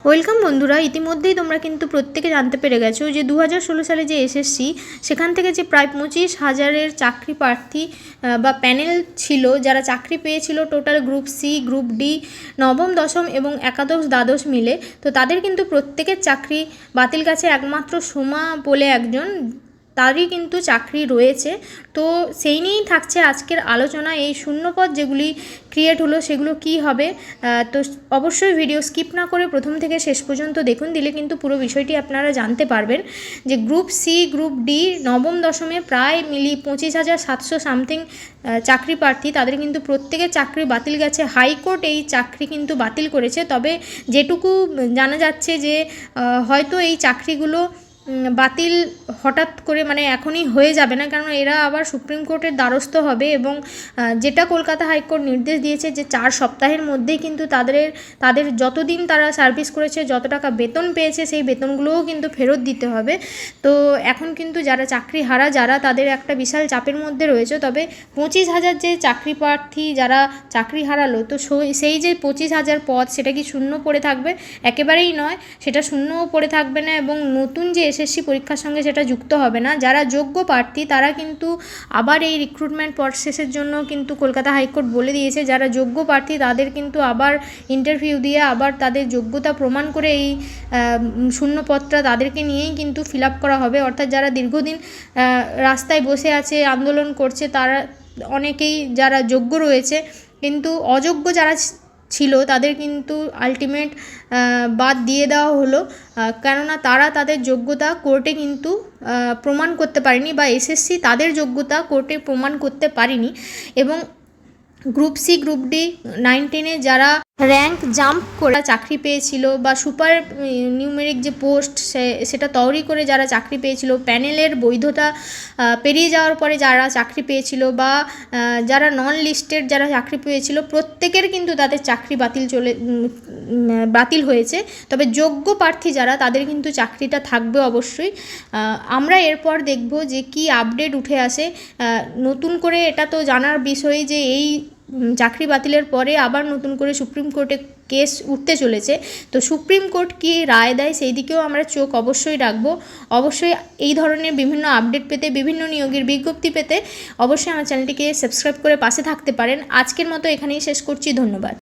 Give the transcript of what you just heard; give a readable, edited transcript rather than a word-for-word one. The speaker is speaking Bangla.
ওয়েলকাম বন্ধুরা, ইতিমধ্যেই তোমরা কিন্তু প্রত্যেকে জানতে পেরে গেছো যে 2016 সালে যে এসএসসি সেখান থেকে যে প্রায় 25,000-এর চাকরি প্রার্থী বা প্যানেল ছিল যারা চাকরি পেয়েছিল total group C, group D, নবম, দশম এবং একাদশ, দ্বাদশ মিলে। তো তাদের কিন্তু প্রত্যেকের চাকরি বাতিল গেছে। একমাত্র সোমা বলে একজন, তারই কিন্তু চাকরি রয়েছে। তো সেই নিয়েই থাকছে আজকের আলোচনা। এই শূন্যপদ যেগুলি ক্রিয়েট হলো সেগুলো কি হবে, তো অবশ্যই ভিডিও স্কিপ না করে প্রথম থেকে শেষ পর্যন্ত দেখুন, দিলে কিন্তু পুরো বিষয়টি আপনারা জানতে পারবেন। যে গ্রুপ সি, গ্রুপ ডি, নবম দশমে প্রায় মিলি 25,700 সামথিং চাকরি প্রার্থী, তাদের কিন্তু প্রত্যেকের চাকরি বাতিল গেছে। হাইকোর্ট এই চাকরি কিন্তু বাতিল করেছে। তবে যেটুকু জানা যাচ্ছে যে হয়তো এই চাকরিগুলো বাতিল হঠাৎ করে মানে এখনই হয়ে যাবে না, কারণ এরা আবার সুপ্রিম কোর্টের দ্বারস্থ হবে এবং যেটা কলকাতা হাইকোর্ট নির্দেশ দিয়েছে যে 4 সপ্তাহের মধ্যেই কিন্তু তাদের যতদিন তারা সার্ভিস করেছে, যত টাকা বেতন পেয়েছে, সেই বেতনগুলোও কিন্তু ফেরত দিতে হবে। তো এখন কিন্তু যারা চাকরি হারা, তাদের একটা বিশাল চাপের মধ্যে রয়েছে। তবে 25,000 যে চাকরি প্রার্থী যারা চাকরি হারালো, তো সেই যে 25,000 পদ, সেটা কি শূন্য পড়ে থাকবে? একেবারেই নয়, সেটা শূন্যও পড়ে থাকবে না এবং নতুন যে এসএসসি পরীক্ষার সঙ্গে সেটা যুক্ত হবে না। যারা যোগ্য প্রার্থী তারা কিন্তু আবার এই রিক্রুটমেন্ট প্রসেসের জন্য কিন্তু কলকাতা হাইকোর্ট বলে দিয়েছে, যারা যোগ্য প্রার্থী তাদের কিন্তু আবার ইন্টারভিউ দিয়ে আবার তাদের যোগ্যতা প্রমাণ করে এই শূন্যপদটা তাদেরকে নিয়েই কিন্তু ফিল আপ করা হবে। অর্থাৎ যারা দীর্ঘদিন রাস্তায় বসে আছে, আন্দোলন করছে, তারা অনেকেই যারা যোগ্য রয়েছে, কিন্তু অযোগ্য যারা ছিল তাদের কিন্তু আলটিমেট বাদ দিয়ে দেওয়া হলো, কেননা তারা তাদের যোগ্যতা কোর্টে কিন্তু প্রমাণ করতে পারেনি, বা এসএসসি তাদের যোগ্যতা কোর্টে প্রমাণ করতে পারেনি। এবং গ্রুপ সি, গ্রুপ ডি, 9-10-এ যারা র্যাঙ্ক জাম্প করে চাকরি পেয়েছিল, বা সুপার নিউমেরিক যে পোস্ট সেটা তৈরি করে যারা চাকরি পেয়েছিল, প্যানেলের বৈধতা পেরিয়ে যাওয়ার পরে যারা চাকরি পেয়েছিল, বা যারা নন লিস্টেড যারা চাকরি পেয়েছিল, প্রত্যেকের কিন্তু তাদের চাকরি বাতিল হয়েছে। তবে যোগ্য প্রার্থী যারা, তাদের কিন্তু চাকরিটা থাকবে অবশ্যই। আমরা এরপর দেখব যে কি আপডেট উঠে আসে নতুন করে। এটা তো জানার বিষয় যে এই চাকরি বাতিলের পরে আবার নতুন করে সুপ্রিম কোর্টে কেস উঠতে চলেছে। তো সুপ্রিম কোর্ট কী রায় দেয় সেই দিকেও আমরা চোখ অবশ্যই রাখবো। অবশ্যই এই ধরনের বিভিন্ন আপডেট পেতে, বিভিন্ন নিয়োগের বিজ্ঞপ্তি পেতে অবশ্যই আমার চ্যানেলটিকে সাবস্ক্রাইব করে পাশে থাকতে পারেন। আজকের মতো এখানেই শেষ করছি, ধন্যবাদ।